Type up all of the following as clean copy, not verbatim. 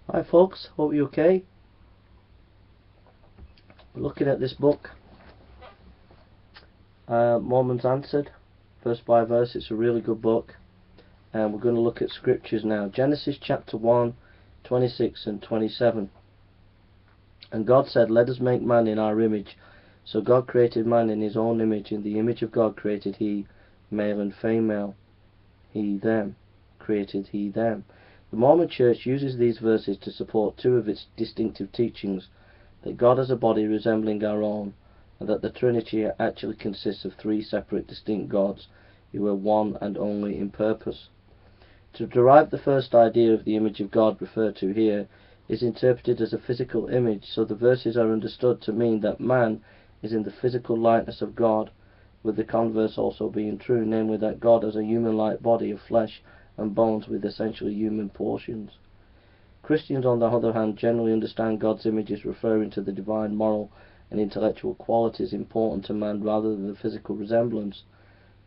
Hi folks, hope you're okay. We're looking at this book, Mormons Answered, verse by verse. It's a really good book, and we're going to look at scriptures now. Genesis chapter 1, 26 and 27. And God said, let us make man in our image. So God created man in his own image. In the image of God created he, male and female. He them. Created he them. The Mormon Church uses these verses to support two of its distinctive teachings, that God has a body resembling our own, and that the Trinity actually consists of three separate distinct gods, who are one and only in purpose. To derive the first idea of the image of God referred to here is interpreted as a physical image, so the verses are understood to mean that man is in the physical likeness of God, with the converse also being true, namely that God has a human-like body of flesh and bones with essentially human portions. Christians, on the other hand, generally understand God's image as referring to the divine moral and intellectual qualities important to man rather than the physical resemblance.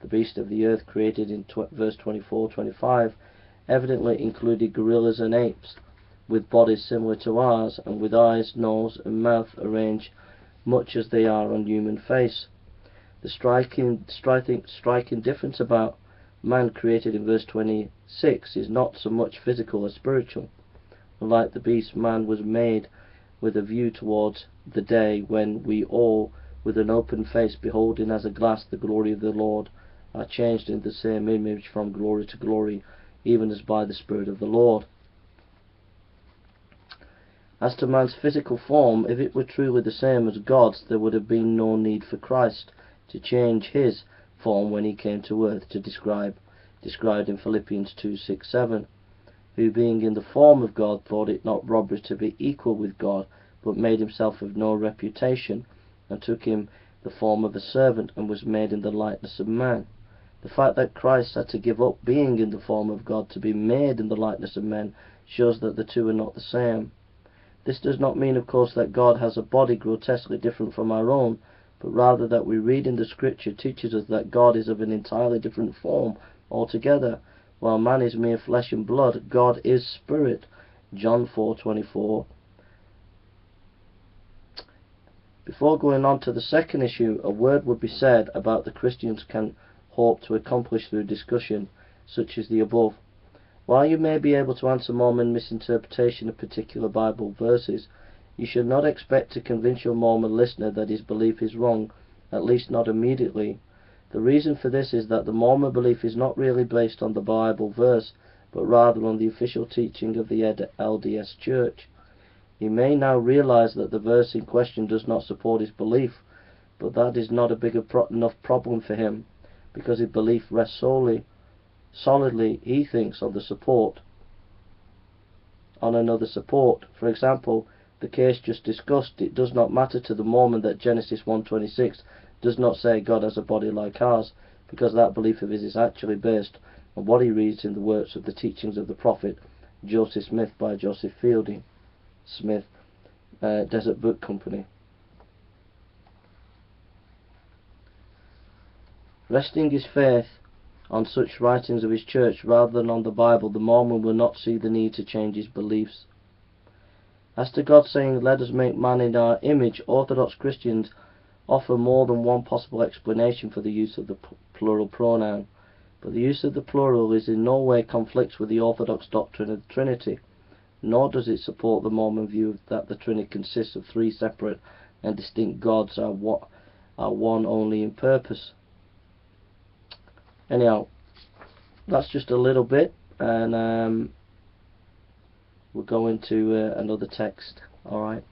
The beast of the earth created in verse 24-25 evidently included gorillas and apes, with bodies similar to ours, and with eyes, nose and mouth arranged much as they are on human face. The striking difference about man created in verse 26 is not so much physical as spiritual. Unlike the beast, man was made with a view towards the day when we all, with an open face, beholding as a glass the glory of the Lord, are changed in the same image from glory to glory, even as by the Spirit of the Lord. As to man's physical form, if it were truly the same as God's, there would have been no need for Christ to change his form when he came to earth, to described in Philippians 2:6-7, who being in the form of God thought it not robbery to be equal with God, but made himself of no reputation, and took him the form of a servant, and was made in the likeness of man. The fact that Christ had to give up being in the form of God to be made in the likeness of men shows that the two are not the same. This does not mean, of course, that God has a body grotesquely different from our own, but rather that we read in the scripture teaches us that God is of an entirely different form altogether. While man is mere flesh and blood, God is spirit. John 4:24. Before going on to the second issue, a word would be said about the Christians can hope to accomplish through discussion such as the above. While you may be able to answer Mormon misinterpretation of particular Bible verses, you should not expect to convince your Mormon listener that his belief is wrong, at least not immediately. The reason for this is that the Mormon belief is not really based on the Bible verse, but rather on the official teaching of the LDS Church. He may now realize that the verse in question does not support his belief, but that is not a big enough problem for him, because his belief rests solidly, he thinks, on another support. For example, the case just discussed, it does not matter to the Mormon that Genesis 1:26 does not say God has a body like ours, because that belief of his is actually based on what he reads in the works of the teachings of the prophet Joseph Smith by Joseph Fielding Smith, Desert Book Company. Resting his faith on such writings of his church rather than on the Bible, the Mormon will not see the need to change his beliefs. As to God saying, let us make man in our image, Orthodox Christians offer more than one possible explanation for the use of the plural pronoun, but the use of the plural is in no way conflicts with the Orthodox doctrine of the Trinity, nor does it support the Mormon view that the Trinity consists of three separate and distinct gods are one only in purpose. Anyhow, that's just a little bit, and we're going to another text. Alright.